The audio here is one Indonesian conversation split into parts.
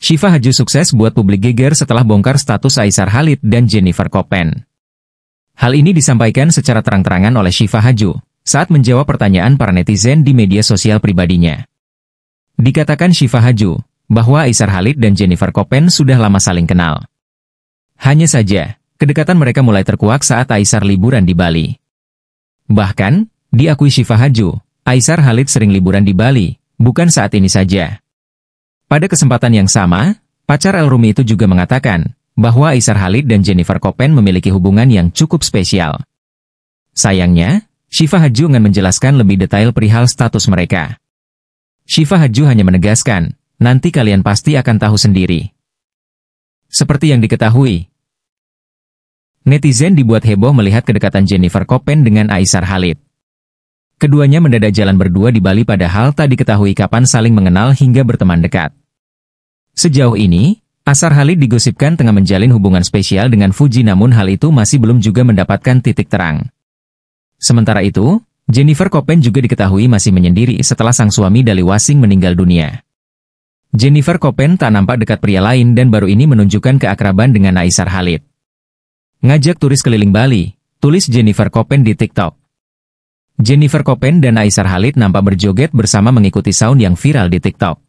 Syifa Haju sukses buat publik geger setelah bongkar status Aisyar Khalid dan Jennifer Koppen. Hal ini disampaikan secara terang-terangan oleh Syifa Haju saat menjawab pertanyaan para netizen di media sosial pribadinya. Dikatakan Syifa Haju bahwa Aisyar Khalid dan Jennifer Koppen sudah lama saling kenal. Hanya saja, kedekatan mereka mulai terkuak saat Aisyar liburan di Bali. Bahkan, diakui Syifa Haju, Aisyar Khalid sering liburan di Bali, bukan saat ini saja. Pada kesempatan yang sama, pacar El Rumi itu juga mengatakan bahwa Aisyar Khalid dan Jennifer Koppen memiliki hubungan yang cukup spesial. Sayangnya, Syifa Haju ingin menjelaskan lebih detail perihal status mereka. Syifa Haju hanya menegaskan, nanti kalian pasti akan tahu sendiri. Seperti yang diketahui, netizen dibuat heboh melihat kedekatan Jennifer Koppen dengan Aisyar Khalid. Keduanya mendadak jalan berdua di Bali padahal tak diketahui kapan saling mengenal hingga berteman dekat. Sejauh ini, Aisyar Khalid digosipkan tengah menjalin hubungan spesial dengan Fuji namun hal itu masih belum juga mendapatkan titik terang. Sementara itu, Jennifer Koppen juga diketahui masih menyendiri setelah sang suami Dali Wasing meninggal dunia. Jennifer Koppen tak nampak dekat pria lain dan baru ini menunjukkan keakraban dengan Aisyar Khalid. Ngajak turis keliling Bali, tulis Jennifer Koppen di TikTok. Jennifer Koppen dan Aisyar Khalid nampak berjoget bersama mengikuti sound yang viral di TikTok.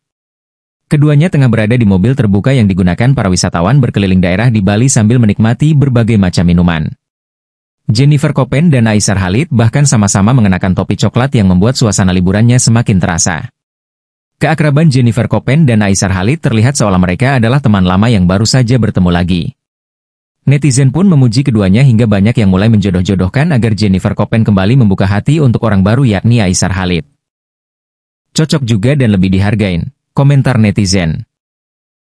Keduanya tengah berada di mobil terbuka yang digunakan para wisatawan berkeliling daerah di Bali sambil menikmati berbagai macam minuman. Jennifer Koppen dan Aisyar Khalid bahkan sama-sama mengenakan topi coklat yang membuat suasana liburannya semakin terasa. Keakraban Jennifer Koppen dan Aisyar Khalid terlihat seolah mereka adalah teman lama yang baru saja bertemu lagi. Netizen pun memuji keduanya hingga banyak yang mulai menjodoh-jodohkan agar Jennifer Koppen kembali membuka hati untuk orang baru yakni Aisyar Khalid. Cocok juga dan lebih dihargain, komentar netizen.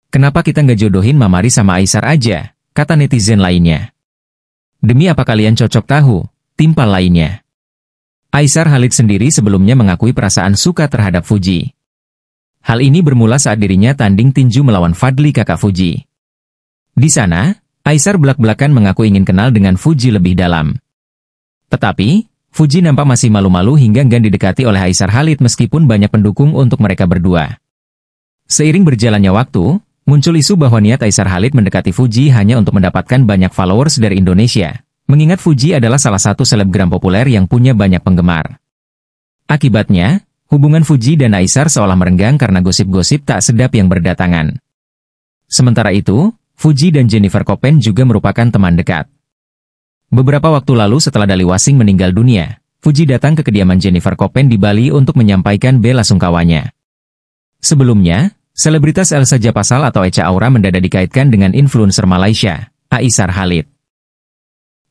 Kenapa kita nggak jodohin Mamari sama Aisyar aja, kata netizen lainnya. Demi apa kalian cocok tahu, timpal lainnya. Aisyar Khalid sendiri sebelumnya mengakui perasaan suka terhadap Fuji. Hal ini bermula saat dirinya tanding tinju melawan Fadly kakak Fuji. Di sana, Aisyar belak-belakan mengaku ingin kenal dengan Fuji lebih dalam. Tetapi, Fuji nampak masih malu-malu hingga enggan didekati oleh Aisyar Khalid meskipun banyak pendukung untuk mereka berdua. Seiring berjalannya waktu, muncul isu bahwa niat Aisyar Khalid mendekati Fuji hanya untuk mendapatkan banyak followers dari Indonesia, mengingat Fuji adalah salah satu selebgram populer yang punya banyak penggemar. Akibatnya, hubungan Fuji dan Aisyar seolah merenggang karena gosip-gosip tak sedap yang berdatangan. Sementara itu, Fuji dan Jennifer Koppen juga merupakan teman dekat. Beberapa waktu lalu setelah Dali Wasing meninggal dunia, Fuji datang ke kediaman Jennifer Koppen di Bali untuk menyampaikan bela sungkawanya. Sebelumnya, selebritas Elsa Japasal atau Echa Aura mendadak dikaitkan dengan influencer Malaysia, Aisyar Khalid.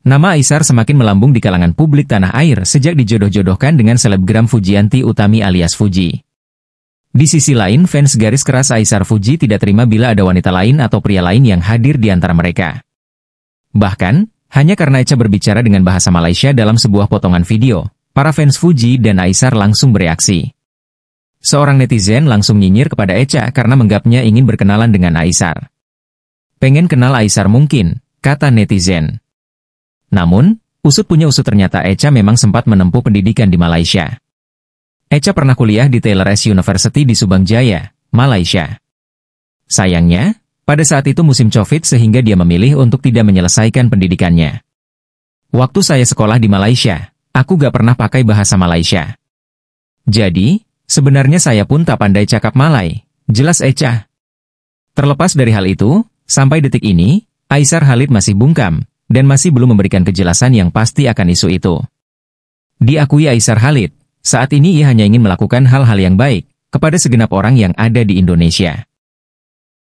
Nama Aisyar semakin melambung di kalangan publik tanah air sejak dijodoh-jodohkan dengan selebgram Fujianti Utami alias Fuji. Di sisi lain, fans garis keras Aisyar Fuji tidak terima bila ada wanita lain atau pria lain yang hadir di antara mereka. Bahkan, hanya karena Echa berbicara dengan bahasa Malaysia dalam sebuah potongan video, para fans Fuji dan Aisyar langsung bereaksi. Seorang netizen langsung nyinyir kepada Echa karena menganggapnya ingin berkenalan dengan Aisyar. Pengen kenal Aisyar mungkin, kata netizen. Namun, usut punya usut ternyata Echa memang sempat menempuh pendidikan di Malaysia. Echa pernah kuliah di Taylor S University di Subang Jaya, Malaysia. Sayangnya, pada saat itu musim Covid sehingga dia memilih untuk tidak menyelesaikan pendidikannya. Waktu saya sekolah di Malaysia, aku gak pernah pakai bahasa Malaysia. Jadi, sebenarnya saya pun tak pandai cakap Malay, jelas Echa. Terlepas dari hal itu, sampai detik ini, Aisyar Khalid masih bungkam, dan masih belum memberikan kejelasan yang pasti akan isu itu. Diakui Aisyar Khalid, saat ini ia hanya ingin melakukan hal-hal yang baik kepada segenap orang yang ada di Indonesia.